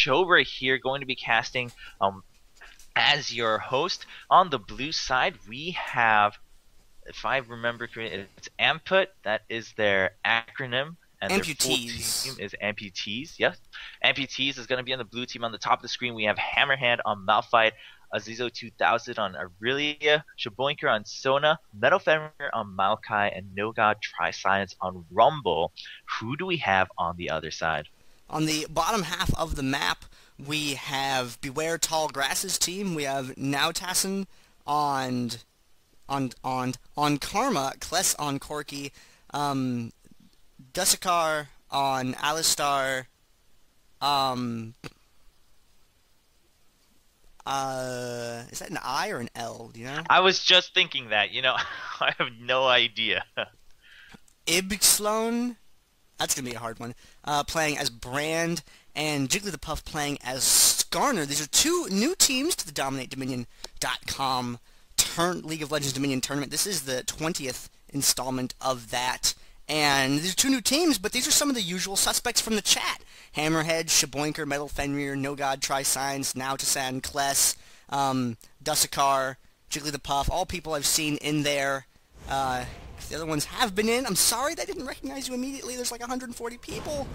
Shober here, going to be casting as your host. On the blue side, we have, if I remember correctly, it's Amput. That is their acronym. And their full team is Amputease. Yes, Amputease is going to be on the blue team. On the top of the screen, we have Hammerhand on Malphite, Azizo 2000 on Aurelia, Shaboinker on Sona, Metal Fenrir on Maokai, and No God Tri-Science on Rumble. Who do we have on the other side? On the bottom half of the map, we have Beware Tall Grass's team. We have Nautassin on Karma, Kless on Corki, Dusakar on Alistar, is that an I or an L, do you know? I was just thinking that, I have no idea. Ibxlone, that's going to be a hard one, playing as Brand, and Jigglypuff playing as Skarner. These are two new teams to the DominateDominion.com League of Legends Dominion tournament. This is the 20th installment of that. And these are two new teams, but these are some of the usual suspects from the chat. Hammerhead, Shaboinker, Metal Fenrir, No God Tri-Science, Nautassin, Kless, Dusakar, Jigglypuff, all people I've seen in there. If the other ones have been in, I'm sorry that I didn't recognize you immediately. There's like 140 people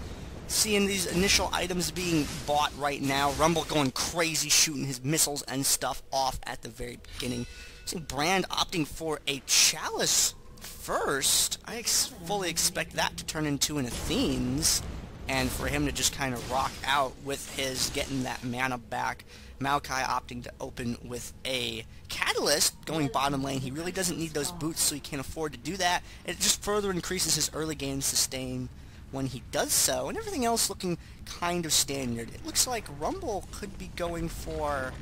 seeing these initial items being bought right now. Rumble going crazy, shooting his missiles and stuff off at the very beginning. Seeing Brand opting for a Chalice first. I fully expect that to turn into an Athene's, and for him to just kind of rock out with his getting that mana back. Maokai opting to open with a Catalyst, going bottom lane. He really doesn't need those boots, so he can't afford to do that. It just further increases his early game sustain when he does so, and everything else looking kind of standard. It looks like Rumble could be going for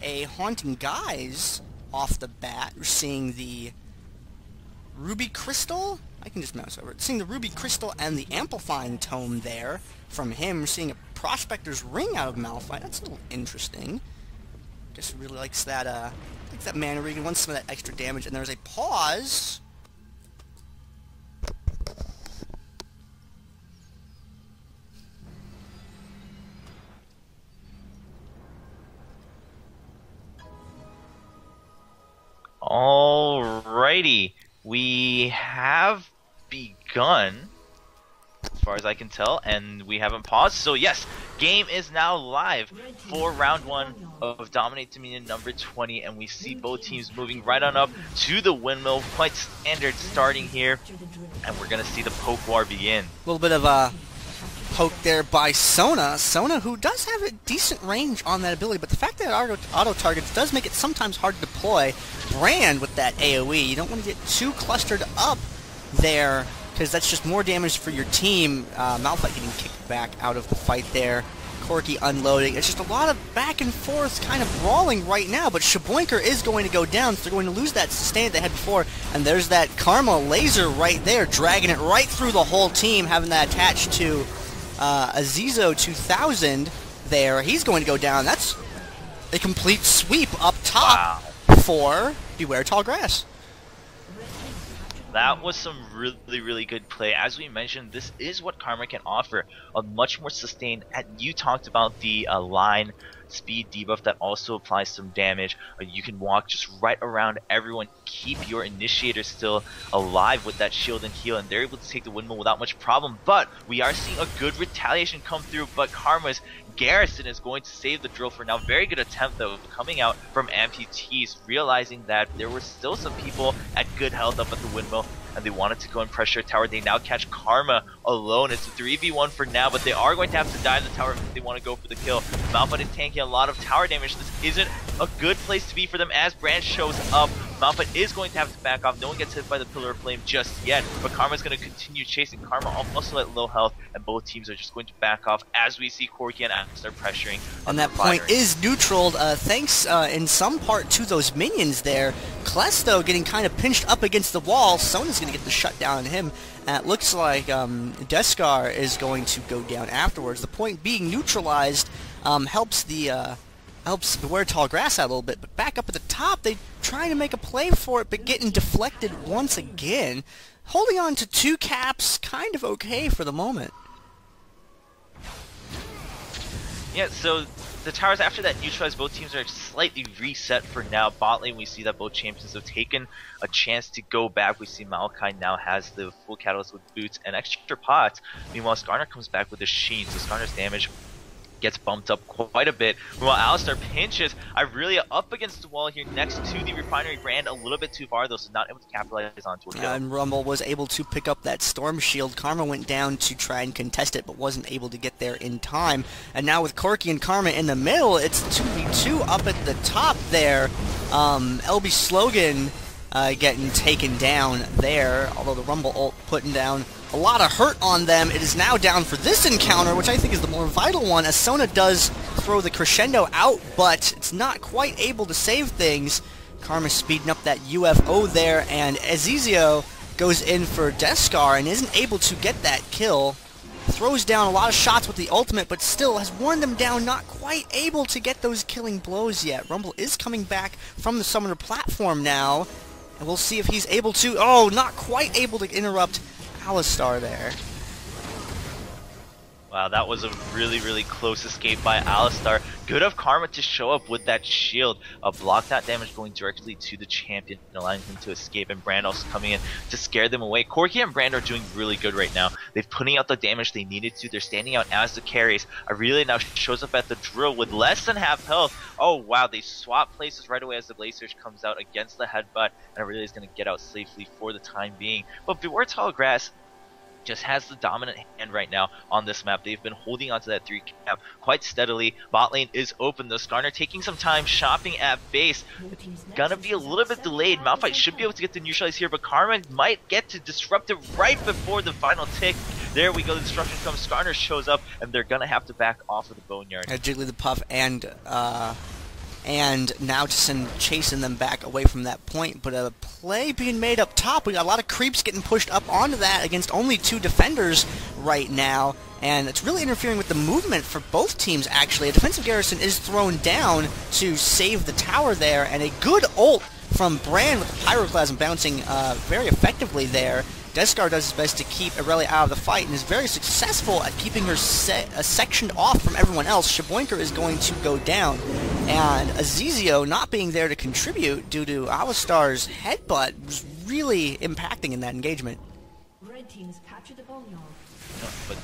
a Haunting Guise off the bat. We're seeing the Ruby Crystal? I can just mouse over it. Seeing the Ruby Crystal and the Amplifying Tome there from him. We're seeing a Prospector's Ring out of Malphite. That's a little interesting. Guess he really likes that mana ring. He wants some of that extra damage. And there's a pause. Alrighty. We have begun, as far as I can tell, and we haven't paused. So yes, game is now live for round 1 of Dominate Dominion number 20, and we see both teams moving right on up to the windmill. Quite standard starting here, and we're going to see the poke war begin. A little bit of a poke there by Sona. Sona, who does have a decent range on that ability, but the fact that it auto-targets does make it sometimes hard to deploy. Brand with that AoE, you don't want to get too clustered up there, because that's just more damage for your team. Malphite getting kicked back out of the fight there. Corki unloading. It's just a lot of back and forth kind of brawling right now, but Shaboinker is going to go down, so they're going to lose that sustain they had before, and there's that Karma laser right there, dragging it right through the whole team, having that attached to Azizo 2000 there. He's going to go down. That's a complete sweep up top for Beware Tall Grass. That was some really, really good play. As we mentioned, this is what Karma can offer. A much more sustained, you talked about the line speed debuff that also applies some damage. You can walk just right around everyone, keep your initiator still alive with that shield and heal, and they're able to take the windmill without much problem. But we are seeing a good retaliation come through, but Karma's Garrison is going to save the drill for now. Very good attempt though coming out from Amputease, realizing that there were still some people at good health up at the windmill, and they wanted to go and pressure a tower. They now catch Karma alone. It's a 3v1 for now, but they are going to have to die in the tower if they want to go for the kill. Malphite is tanking a lot of tower damage. This isn't a good place to be for them as Brand shows up. Malphite is going to have to back off. No one gets hit by the Pillar of Flame just yet, but Karma's going to continue chasing. Karma also at low health, and both teams are just going to back off as we see Corki and Adam start pressuring. And that point is neutraled thanks in some part to those minions there. Kless, though, getting kind of pinched up against the wall. Sona's going to get the shutdown on him. It looks like Deskar is going to go down afterwards. The point being neutralized helps Beware Tall Grass out a little bit, but back up at the top, they trying to make a play for it, but getting deflected once again. Holding on to 2 caps, kind of okay for the moment. Yeah, so the towers after that neutralized, both teams are slightly reset for now. Bot lane, we see that both champions have taken a chance to go back. We see Maokai now has the full catalyst with boots and extra pots. Meanwhile, Skarner comes back with a sheen, so Skarner's damage gets bumped up quite a bit. Meanwhile, Alistar pinches. Irelia up against the wall here next to the refinery brand, a little bit too far though, so not able to capitalize onto a kill. And Rumble was able to pick up that storm shield. Karma went down to try and contest it, but wasn't able to get there in time. And now with Corki and Karma in the middle, it's 2v2 up at the top there. LB Slogan getting taken down there, although the Rumble ult putting down a lot of hurt on them. It is now down for this encounter, which I think is the more vital one, as Sona does throw the crescendo out, but it's not quite able to save things. Karma speeding up that UFO there, and Azizio goes in for Deathscar and isn't able to get that kill. Throws down a lot of shots with the ultimate, but still has worn them down, not quite able to get those killing blows yet. Rumble is coming back from the summoner platform now, and we'll see if he's able to... Oh, not quite able to interrupt Alistar there. Wow, that was a really, really close escape by Alistar. Good of Karma to show up with that shield, block that damage going directly to the champion, allowing him to escape, and Brand also coming in to scare them away. Corki and Brand are doing really good right now. They're putting out the damage they needed to. They're standing out as the carries. Irelia now shows up at the drill with less than half health. Oh wow, they swap places right away as the Blaze Surge comes out against the headbutt, and Irelia is going to get out safely for the time being. But Beware Tall Grass just has the dominant hand right now on this map. They've been holding onto that 3 cap quite steadily. Bot lane is open though. Skarner taking some time shopping at base. Gonna be a little bit delayed. Malphite should be able to get the neutralize here, but Karma might get to disrupt it right before the final tick. There we go, the disruption comes. Skarner shows up, and they're gonna have to back off of the Boneyard. Jiggly the Puff and now to send chasing them back away from that point, but a play being made up top. We got a lot of creeps getting pushed up onto that against only 2 defenders right now, and it's really interfering with the movement for both teams actually. A defensive garrison is thrown down to save the tower there, and a good ult from Brand with the Pyroclasm bouncing very effectively there. Deathscar does his best to keep Irelia out of the fight and is very successful at keeping her sectioned off from everyone else. Shaboinker is going to go down, and Azizio not being there to contribute due to Alistar's headbutt was really impacting in that engagement. Red team has captured the boneyard. But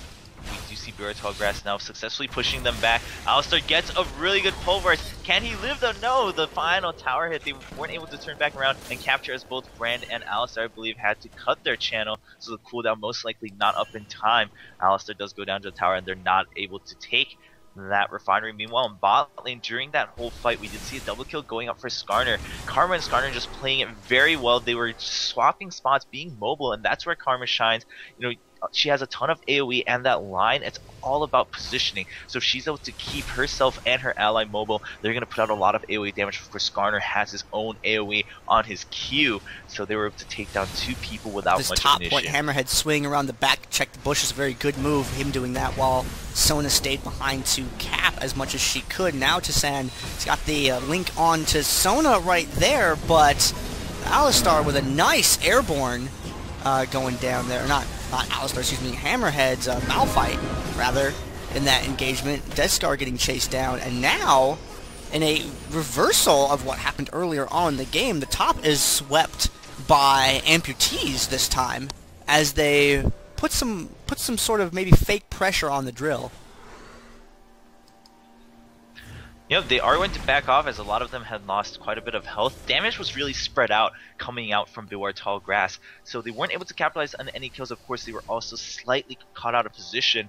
we do see Beware Tall Grass now successfully pushing them back. Alistar gets a really good pulverse. Can he live though? No, the final tower hit. They weren't able to turn back around and capture, as both Brand and Alistar, I believe, had to cut their channel, so the cooldown most likely not up in time. Alistar does go down to the tower, and they're not able to take that refinery. Meanwhile, in bot lane, during that whole fight, we did see a double kill going up for Skarner. Karma and Skarner just playing it very well. They were swapping spots, being mobile, and that's where Karma shines. You know, she has a ton of AoE, and that line, it's all about positioning. So if she's able to keep herself and her ally mobile, they're going to put out a lot of AoE damage. For Skarner has his own AoE on his Q, so they were able to take down 2 people without this much top initiative. point hammerhead swing around the back, check the bushes, a very good move, him doing that while Sona stayed behind to cap as much as she could. Now Tassan has got the link on to Sona right there, but Alistar with a nice airborne going down there. Not Alistar, excuse me, Hammerhead's Malphite, rather, in that engagement. Deathscar getting chased down, and now, in a reversal of what happened earlier on in the game, the top is swept by Amputease this time, as they put some sort of maybe fake pressure on the drill. You know, they are going to back off, as a lot of them had lost quite a bit of health. Damage was really spread out coming out from Beware Tall Grass, so they weren't able to capitalize on any kills. Of course, they were also slightly caught out of position,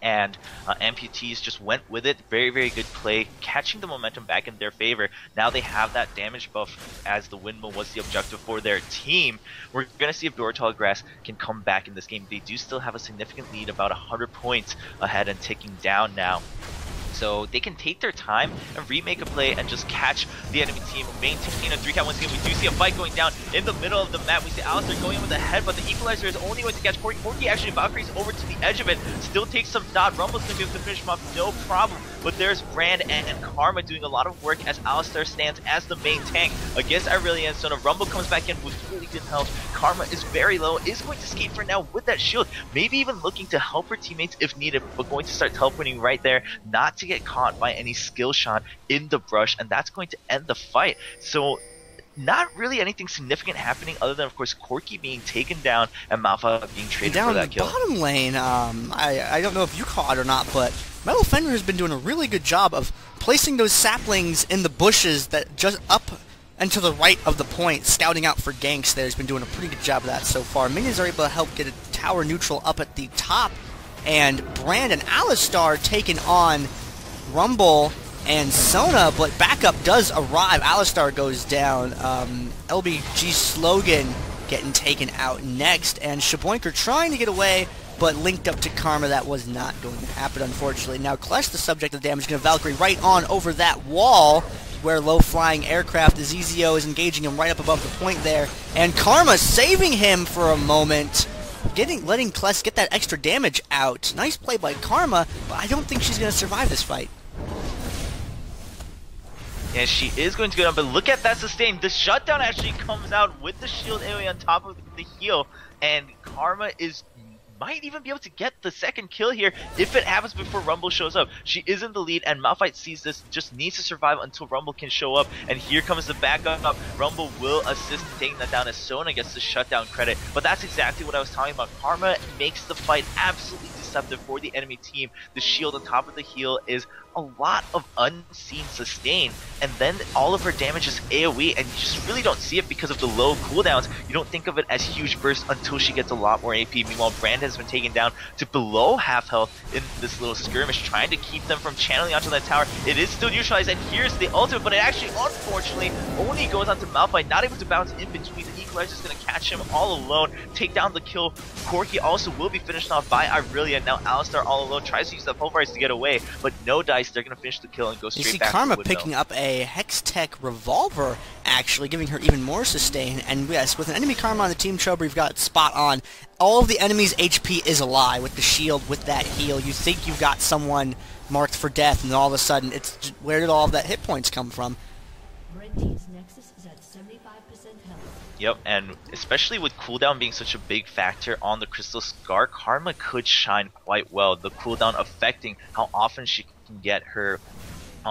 and Amputease just went with it. Very, very good play, catching the momentum back in their favor. Now they have that damage buff, as the windmill was the objective for their team. We're going to see if Beware Tall Grass can come back in this game. They do still have a significant lead, about 100 points ahead and ticking down now. So they can take their time and remake a play and just catch the enemy team, maintaining a 3-count once again. We do see a fight going down in the middle of the map. We see Alistar going in with a head, but the equalizer is only going to catch Corki. Corki actually Valkyrie's over to the edge of it, still takes some dot. Rumble's going to be able to finish him off, no problem. but there's Brand and Karma doing a lot of work as Alistar stands as the main tank against Irelia and Sona. Rumble comes back in with really good health. Karma is very low, is going to skate for now with that shield, maybe even looking to help her teammates if needed, but going to start teleporting right there, not to get caught by any skill shot in the brush, and that's going to end the fight. So not really anything significant happening other than, of course, Corki being taken down and Malphite being traded down for that kill. Down the bottom lane, I don't know if you caught or not, but Metal Fender has been doing a really good job of placing those saplings in the bushes that just up and to the right of the point, scouting out for ganks there. He's been doing a pretty good job of that so far. Minions are able to help get a tower neutral up at the top, and Brand and Alistar taking on Rumble and Sona, but backup does arrive. Alistar goes down. LBG Slogan getting taken out next, and Shaboinker trying to get away, but linked up to Karma. That was not going to happen, unfortunately. Now Klesh, the subject of the damage, going to Valkyrie right on over that wall, where low-flying aircraft, Azizio is engaging him right up above the point there, and Karma saving him for a moment, letting Klesh get that extra damage out. Nice play by Karma, but I don't think she's going to survive this fight. Yeah, she is going to go down, but look at that sustain. The shutdown actually comes out with the shield AoE on top of the heal, and Karma might even be able to get the second kill here if it happens before Rumble shows up. She is in the lead, and Malphite sees this, just needs to survive until Rumble can show up, and here comes the backup. Rumble will assist in taking that down as Sona gets the shutdown credit, but that's exactly what I was talking about. Karma makes the fight absolutely deceptive for the enemy team. The shield on top of the heal is a lot of unseen sustain, and then all of her damage is AoE, and you just really don't see it because of the low cooldowns. You don't think of it as huge bursts until she gets a lot more AP. Meanwhile, Brand has been taken down to below half health in this little skirmish, trying to keep them from channeling onto that tower. It is still neutralized, and here's the ultimate, but it actually, unfortunately, only goes onto Malphite, not able to bounce in between. The Equalizer is going to catch him all alone, take down the kill. Corki also will be finished off by Irelia. Now Alistar all alone tries to use that pulverize to get away, but no dice. They're going to finish the kill and go straight back to Karma the picking up a Hextech revolver, actually giving her even more sustain. And yes, with an enemy Karma on the team, Chober, you've got spot on. All of the enemy's HP is a lie with the shield, with that heal. You think you've got someone marked for death, and all of a sudden, it's just, where did all of that hit points come from? Red team's Nexus is at 75% health. Yep, and especially with cooldown being such a big factor on the Crystal Scar, Karma could shine quite well. The cooldown affecting how often she can get her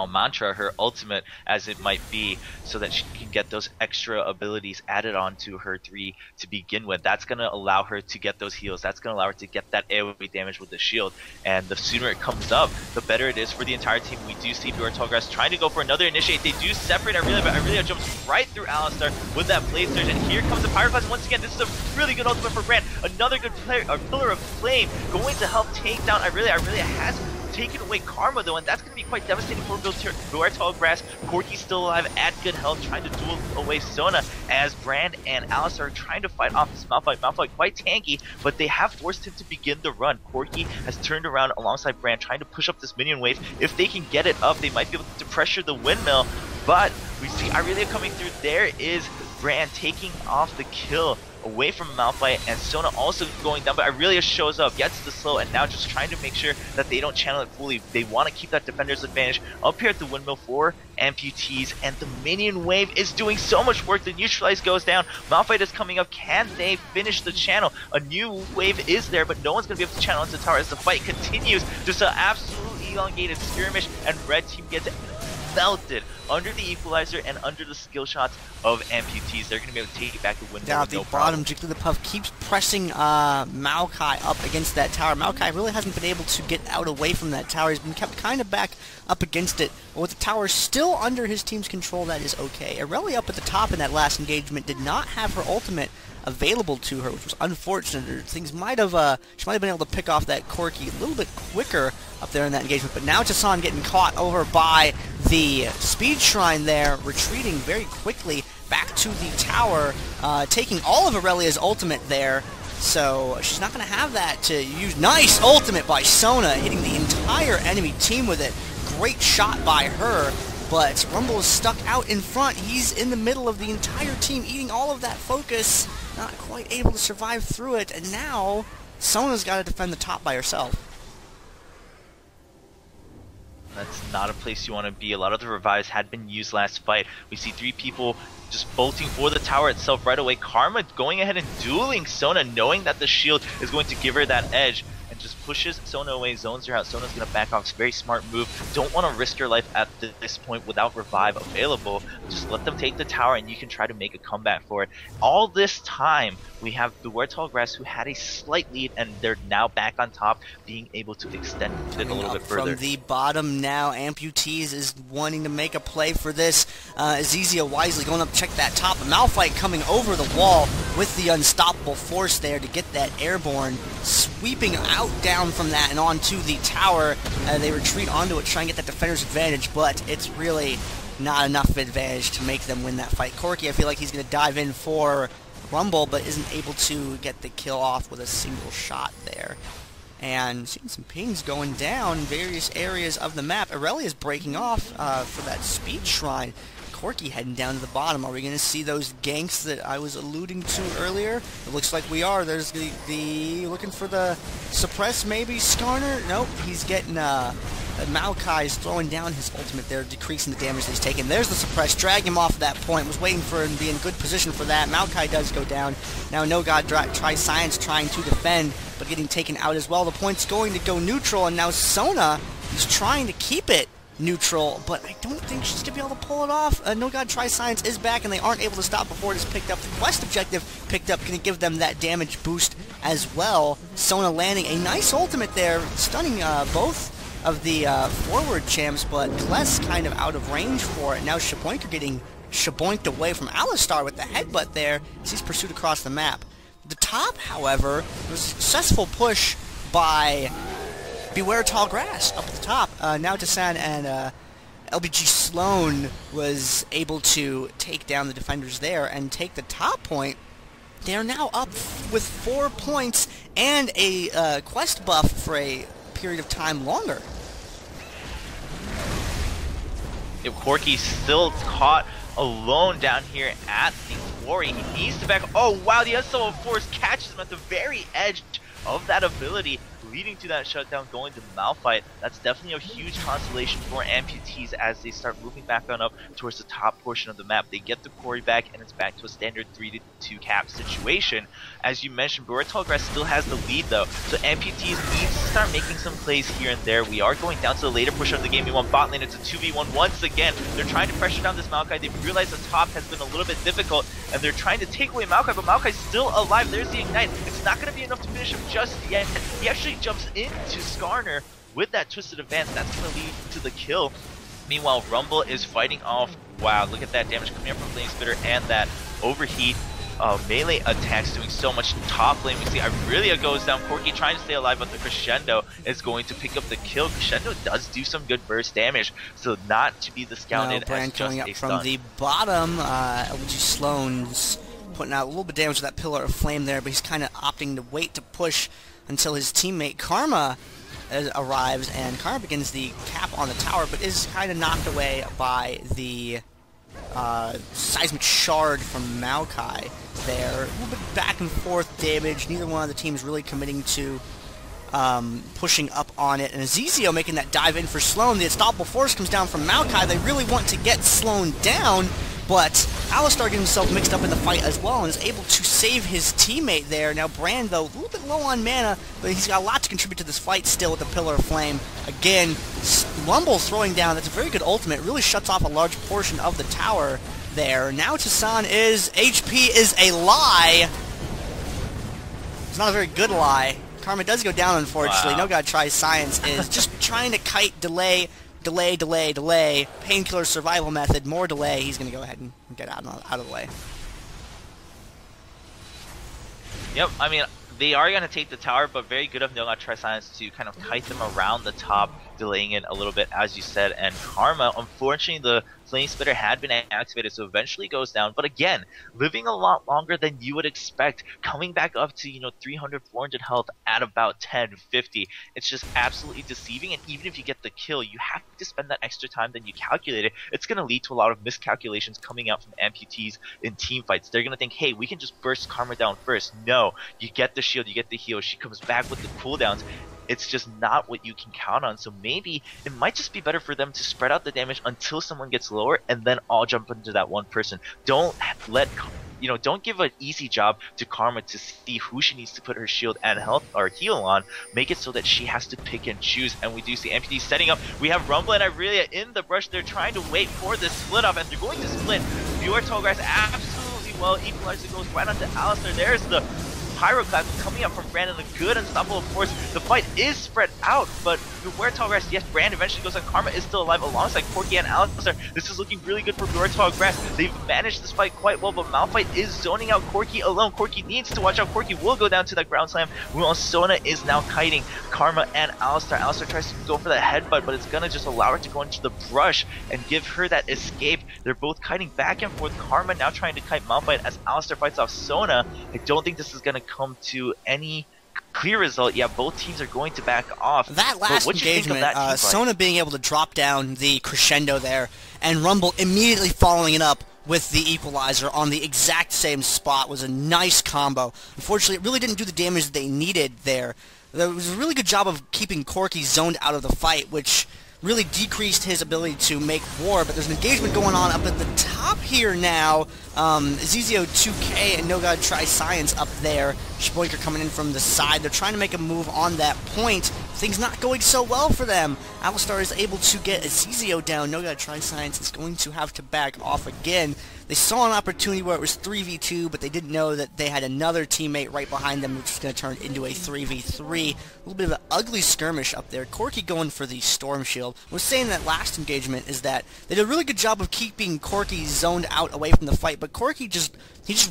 mantra, her ultimate as it might be, so that she can get those extra abilities added on to her 3 to begin with. That's going to allow her to get those heals. That's going to allow her to get that AoE damage with the shield. And the sooner it comes up, the better it is for the entire team. We do see Duartelgrass trying to go for another initiate. They do separate Irelia, but Irelia jumps right through Alistar with that Blade Surge. And here comes the Pyroclast once again. This is a really good ultimate for Brand. Another good player, a Pillar of Flame, going to help take down Irelia. Irelia has taken away Karma though, and that's going to be quite devastating for Duartelgrass. Corki's still alive at good health, trying to duel away Sona as Brand and Alistar are trying to fight off this Malphite. Malphite quite tanky, but they have forced him to begin the run. Corki has turned around alongside Brand, trying to push up this minion wave. If they can get it up, they might be able to pressure the windmill, but we see Irelia coming through. There is Brand taking off the kill away from Malphite, and Sona also going down, but Irelia shows up, gets the slow, and now just trying to make sure that they don't channel it fully. They want to keep that defender's advantage up here at the windmill for Amputease, and the minion wave is doing so much work. The neutralize goes down. Malphite is coming up. Can they finish the channel? A new wave is there, but no one's going to be able to channel into the tower as the fight continues. Just an absolutely elongated skirmish, and red team gets melted under the equalizer and under the skill shots of Amputease. They're going to be able to take it back to win. Down at the bottom, Jigglypuff keeps pressing Maokai up against that tower. Maokai really hasn't been able to get out away from that tower. He's been kept kind of back up against it. But with the tower still under his team's control, that is okay. Irelia up at the top in that last engagement did not have her ultimate available to her, which was unfortunate. Things might have, she might have been able to pick off that Corki a little bit quicker up there in that engagement. But now Tassan getting caught over by the Speed Shrine there, retreating very quickly back to the tower, taking all of Aurelia's ultimate there. So she's not going to have that to use. Nice ultimate by Sona, hitting the entire enemy team with it. Great shot by her. But Rumble is stuck out in front. He's in the middle of the entire team, eating all of that focus. Not quite able to survive through it. And now, Sona's got to defend the top by herself. That's not a place you want to be. A lot of the revives had been used last fight. We see 3 people just bolting for the tower itself right away. Karma going ahead and dueling Sona, knowing that the shield is going to give her that edge, and just pushes Sona away, zones her out. Sona's going to back off. It's a very smart move. Don't want to risk your life at this point without revive available. Just let them take the tower and you can try to make a comeback for it. All this time, we have the Warthog Grass, who had a slight lead, and they're now back on top, being able to extend it a little bit further. From the bottom now, Amputease is wanting to make a play for this. Azizia wisely going up to check that top. Malphite coming over the wall with the unstoppable force there to get that airborne, sweeping out down from that and onto the tower. They retreat onto it, try and get that defender's advantage, but it's really not enough advantage to make them win that fight. Corki, I feel like he's going to dive in for Rumble, but isn't able to get the kill off with a single shot there. And seeing some pings going down in various areas of the map. Aurelia is breaking off for that speed shrine. Corki heading down to the bottom. Are we going to see those ganks that I was alluding to earlier? It looks like we are. There's the looking for the suppress, maybe Skarner. Nope, he's getting Maokai is throwing down his ultimate there, decreasing the damage that he's taken. There's the suppress, drag him off at that point. Was waiting for him to be in good position for that. Maokai does go down. Now No God tries Science trying to defend, but getting taken out as well. The point's going to go neutral, and now Sona is trying to keep it neutral, but I don't think she's going to be able to pull it off. No God Try Science is back, and they aren't able to stop before it is picked up. The quest objective picked up, going to give them that damage boost as well. Sona landing a nice ultimate there, stunning both of the forward champs, but Kless kind of out of range for it. Now Shaboinker getting shaboinked away from Alistar with the headbutt there as he's pursued across the map. The top, however, was a successful push by Beware Tall Grass up at the top. Now Tassan and LBG Sloan was able to take down the defenders there and take the top point. They are now up with 4 points and a quest buff for a period of time longer. If Corki's still caught alone down here at the quarry, he needs to back. Oh wow, the SO of Force catches him at the very edge of that ability, leading to that shutdown, going to Malphite. That's definitely a huge consolation for Amputease as they start moving back on up towards the top portion of the map. They get the quarry back, and it's back to a standard 3-2 cap situation. As you mentioned, Tallgrass still has the lead though, so Amputease needs to start making some plays here and there. We are going down to the later push of the game. We want bot lane. It's a 2v1 once again. They're trying to pressure down this Maokai. They've realized the top has been a little bit difficult, and they're trying to take away Maokai, but Maokai's still alive. There's the ignite. It's not going to be enough to finish him just yet. He actually jumps into Skarner with that twisted advance. That's going to lead to the kill. Meanwhile, Rumble is fighting off. Wow, look at that damage coming up from Flame Spitter and that overheat. Melee attacks doing so much. Top lane, we see Aurelia goes down. Corki trying to stay alive, but the Crescendo is going to pick up the kill. Crescendo does do some good burst damage, so not to be discounted. Brand coming up from the bottom. LG Sloan's putting out a little bit of damage with that Pillar of Flame there, but he's kind of opting to wait to push until his teammate Karma arrives, and Karma begins the cap on the tower, but is kind of knocked away by the seismic shard from Maokai there. A little bit back and forth damage. Neither one of the teams really committing to pushing up on it. And Azizio making that dive in for Sloan. The unstoppable force comes down from Maokai. They really want to get Sloan down, but Alistar gets himself mixed up in the fight as well and is able to save his teammate there. Now Brand, though, a little bit low on mana, but he's got a lot to contribute to this fight still with the Pillar of Flame. Again, Lumble's throwing down. That's a very good ultimate. Really shuts off a large portion of the tower there. Now Tassan is... HP is a lie. It's not a very good lie. Karma does go down, unfortunately. Wow. No God Tries Science is just trying to kite delay. Painkiller survival method, more delay. He's going to go ahead and get out of the way. Yep, I mean, they are going to take the tower, but very good of No God Try Science to kind of kite them around the top, delaying it a little bit, as you said. And Karma, unfortunately, the Flame Spitter had been activated, so eventually goes down. But again, living a lot longer than you would expect, coming back up to, 300, 400 health at about 10, 50. It's just absolutely deceiving, and even if you get the kill, you have to spend that extra time than you calculated. It's going to lead to a lot of miscalculations coming out from Amputees in team fights. They're going to think, hey, we can just burst Karma down first. No, you get the shield, you get the heal, she comes back with the cooldowns. it's just not what you can count on. So maybe it might just be better for them to spread out the damage until someone gets lower and then all jump into that one person. Don't let don't give an easy job to Karma to see who she needs to put her shield and health or heal on. Make it so that she has to pick and choose. And we do see Amputease setting up. We have Rumble and Irelia in the brush. They're trying to wait for this split off, and they're going to split. Pure Tallgrass absolutely well. Equalizer goes right onto Alistar. There's the Pyroclasm coming up from Brand, and a good unstoppable force. The fight is spread out, but Beware Tallgrass, yes, Brand eventually goes on. Karma is still alive alongside Corki and Alistar. This is looking really good for Beware Tallgrass. They've managed this fight quite well, but Malphite is zoning out Corki alone. Corki needs to watch out. Corki will go down to that ground slam, while Sona is now kiting Karma and Alistar. Alistar tries to go for the headbutt, but it's gonna just allow her to go into the brush and give her that escape. They're both kiting back and forth. Karma now trying to kite Malphite as Alistar fights off Sona. I don't think this is gonna come to any clear result. Yeah, both teams are going to back off. That last engagement, Sona being able to drop down the crescendo there, and Rumble immediately following it up with the equalizer on the exact same spot was a nice combo. Unfortunately, it really didn't do the damage that they needed there. There was a really good job of keeping Corki zoned out of the fight, which really decreased his ability to make war, but there's an engagement going on up at the top here now. Zizio 2K and No God Try Science up there. Shboinker coming in from the side. They're trying to make a move on that point. Things not going so well for them. Alistar is able to get Zizio down. No God Try Science is going to have to back off again. They saw an opportunity where it was 3v2, but they didn't know that they had another teammate right behind them, which is going to turn into a 3v3. A little bit of an ugly skirmish up there. Corki going for the Storm Shield. I was saying that last engagement is that they did a really good job of keeping Corki zoned out away from the fight, but Corki just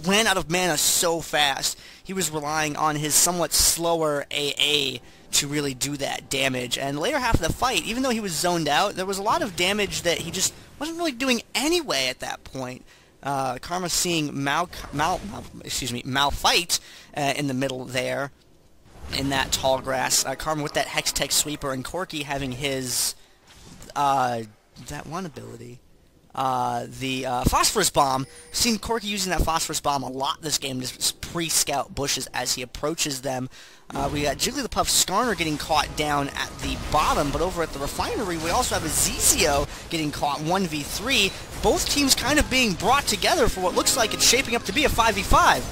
ran out of mana so fast. He was relying on his somewhat slower AA to really do that damage. And later half of the fight, even though he was zoned out, there was a lot of damage that he just wasn't really doing anyway at that point. Karma seeing Malphite in the middle there in that tall grass. Karma with that Hextech sweeper, and Corki having his that one ability. The Phosphorus Bomb. Seen Corki using that Phosphorus Bomb a lot this game, just pre-scout bushes as he approaches them. We got Jigglypuff Skarner getting caught down at the bottom, but over at the refinery we also have a Zizio getting caught 1v3. Both teams kind of being brought together for what looks like it's shaping up to be a 5v5.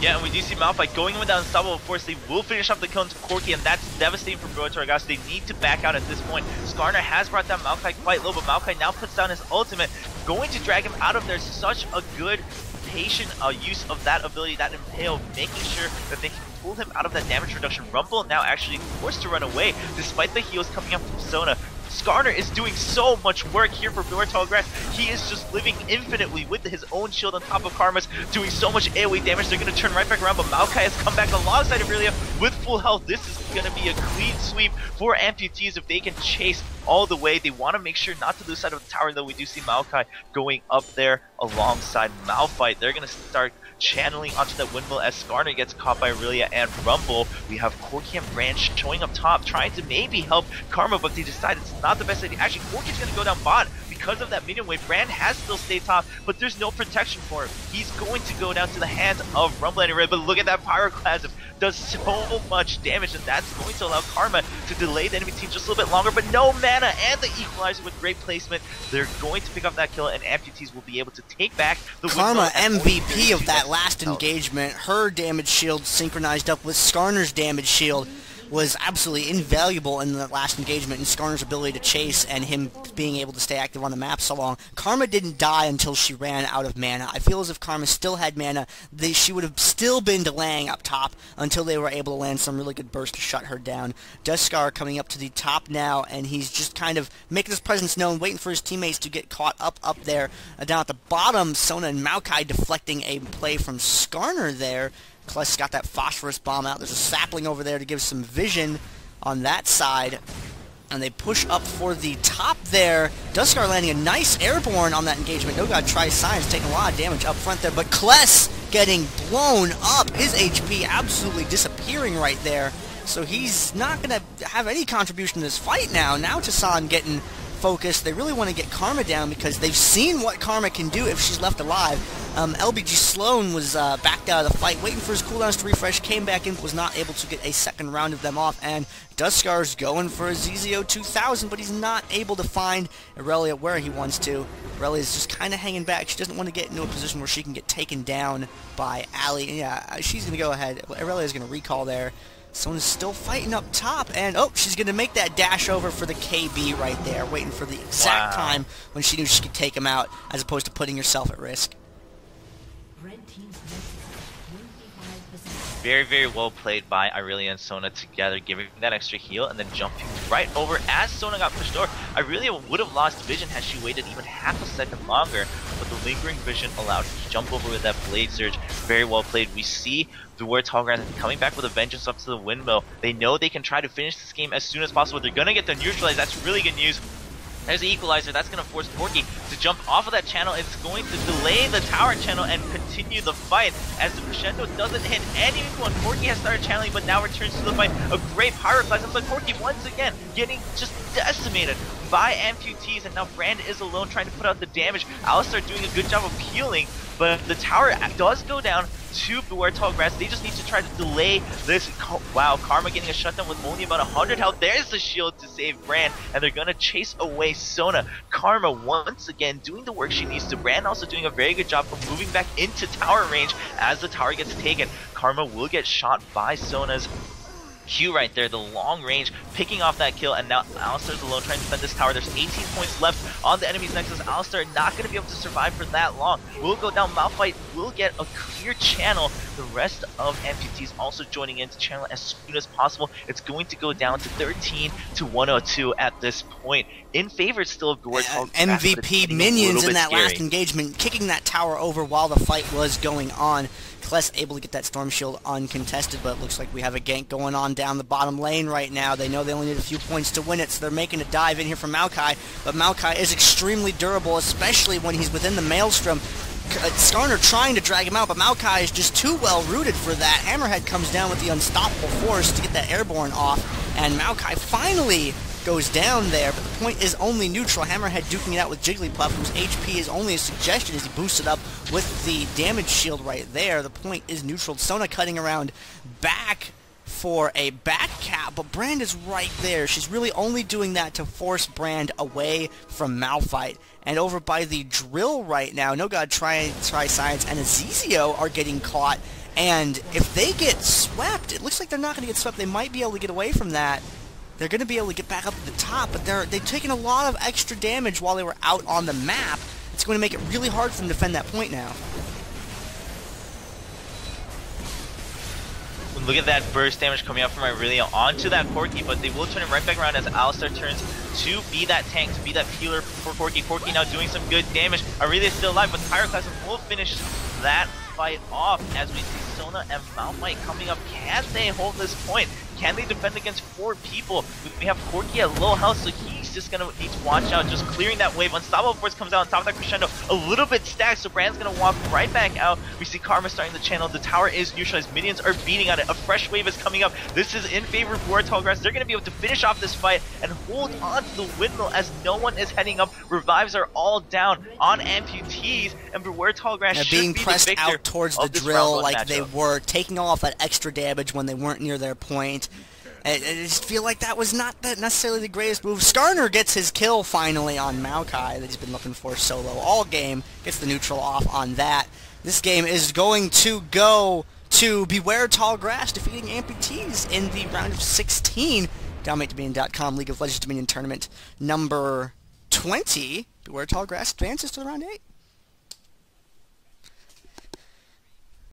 Yeah, and we do see Malphite going in with that unstoppable force. They will finish off the kill into Corki, and that's devastating for Brotorgas. They need to back out at this point. Skarner has brought down Malphite quite low, but Malphite now puts down his ultimate, going to drag him out of there. Such a good, patient use of that ability, that Impale, making sure that they can pull him out of that damage reduction. Rumble now actually forced to run away, despite the heals coming up from Sona. Skarner is doing so much work here for Beware Tallgrass. He is just living infinitely with his own shield on top of Karma's, doing so much AoE damage. They're going to turn right back around, but Maokai has come back alongside Irelia with full health. This is going to be a clean sweep for Amputease if they can chase all the way. They want to make sure not to lose sight of the tower, though. We do see Maokai going up there alongside Malphite. They're going to start channeling onto that windmill as Skarner gets caught by Irelia and Rumble. We have Corki and Branch showing up top, trying to maybe help Karma, but they decide it's not the best idea. Actually, Corki's going to go down bot because of that minion wave. Brand has still stayed top, but there's no protection for him. He's going to go down to the hands of Rumble and Irelia, but look at that Pyroclasm. Does so much damage, and that's going to allow Karma to delay the enemy team just a little bit longer, but no mana, and the equalizer with great placement. They're going to pick up that kill, and Amputease will be able to take back the Karma MVP of that last engagement. Her damage shield synchronized up with Skarner's damage shield was absolutely invaluable in the last engagement, and Skarner's ability to chase and him being able to stay active on the map so long. Karma didn't die until she ran out of mana. I feel as if Karma still had mana. She would have still been delaying up top until they were able to land some really good burst to shut her down. Duskar coming up to the top now, and he's just kind of making his presence known, waiting for his teammates to get caught up there. Down at the bottom, Sona and Maokai deflecting a play from Skarner there. Kless got that Phosphorus Bomb out. There's a sapling over there to give some vision on that side. And they push up for the top there. Duskar landing a nice airborne on that engagement. No God Try Science taking a lot of damage up front there. But Kless getting blown up. His HP absolutely disappearing right there. So he's not going to have any contribution to this fight now. Now Tassan getting focused. They really want to get Karma down because they've seen what Karma can do if she's left alive. LBG Sloan was backed out of the fight, waiting for his cooldowns to refresh, came back in, was not able to get a second round of them off, and Duskar's going for a ZZO 2000, but he's not able to find Aurelia where he wants to. Aurelia's just kind of hanging back. She doesn't want to get into a position where she can get taken down by Ali. And yeah, she's going to go ahead. Aurelia's going to recall there. Someone's still fighting up top, and oh, she's going to make that dash over for the KB right there, waiting for the exact time when she knew she could take him out, as opposed to putting herself at risk. Red team's next 25%. Very, very well played by Aurelia and Sona together, giving that extra heal and then jumping right over as Sona got pushed over. Aurelia would have lost vision had she waited even half a second longer, but the lingering vision allowed her to jump over with that blade surge. Very well played. We see the Warthog coming back with a vengeance up to the windmill. They know they can try to finish this game as soon as possible. They're going to get the neutralize. That's really good news. There's the equalizer. That's going to force Corki to jump off of that channel. It's going to delay the tower channel and continue the fight as the crescendo doesn't hit anyone. Corki has started channeling, but now returns to the fight. A great pyroclasm, but Corki once again getting just decimated by Amputease, and now Brand is alone trying to put out the damage. Alistar doing a good job of healing, but the tower does go down to Beware Tall Grass. They just need to try to delay this. Wow, Karma getting a shutdown with only about 100 health. There's the shield to save Brand, and they're gonna chase away Sona. Karma once again doing the work she needs to. Brand also doing a very good job of moving back into tower range as the tower gets taken. Karma will get shot by Sona's Q right there, the long range, picking off that kill, and now Alistar's alone trying to defend this tower. There's 18 points left on the enemy's nexus. Alistar not going to be able to survive for that long. Will go down. Malphite will get a clear channel. The rest of Amputease also joining in to channel as soon as possible. It's going to go down to 13 to 102 at this point. In favor still of Gord. MVP minions in that last engagement, kicking that tower over while the fight was going on. Kless able to get that Storm Shield uncontested, but it looks like we have a gank going on down the bottom lane right now. They know they only need a few points to win it, so they're making a dive in here from Maokai, but Maokai is extremely durable, especially when he's within the Maelstrom. Skarner trying to drag him out, but Maokai is just too well rooted for that. Hammerhead comes down with the unstoppable force to get that airborne off, and Maokai finally goes down there, but the point is only neutral. Hammerhead duking it out with Jigglypuff, whose HP is only a suggestion as he boosted up with the damage shield right there. The point is neutral. Sona cutting around back for a back cap, but Brand is right there. She's really only doing that to force Brand away from Malphite. And over by the drill right now, No God, Try Science, and Azizio are getting caught. And if they get swept, it looks like they're not going to get swept. They might be able to get away from that. They're going to be able to get back up to the top, but they've taken a lot of extra damage while they were out on the map. It's going to make it really hard for them to defend that point now. Look at that burst damage coming out from Aurelia onto that Corki, but they will turn it right back around as Alistar turns to be that tank, to be that healer for Corki. Corki now doing some good damage. Aurelia still alive, but Pyroclasm will finish that fight off as we see Sona and Malphite coming up. Can they hold this point? Can they defend against 4 people? We have Corki at low health, so he's just going to need to watch out, just clearing that wave. Unstoppable Force comes out on top of that crescendo, a little bit stacked, so Brand's going to walk right back out. We see Karma starting the channel. The tower is neutralized. Minions are beating on it. A fresh wave is coming up. This is in favor of War Tall Grass. They're going to be able to finish off this fight and hold on to the windmill as no one is heading up. Revives are all down on Amputease, and Beware Tall Grass should being be pressed the victor out towards the of this drill round one like they matchup. were, taking off that extra damage when they weren't near their point. I just feel like that was not necessarily the greatest move. Skarner gets his kill finally on Maokai that he's been looking for solo all game. Gets the neutral off on that. This game is going to go to Beware Tall Grass defeating Amputease in the round of 16. DominateDominion.com League of Legends Dominion Tournament number 20. Beware Tall Grass advances to the round 8.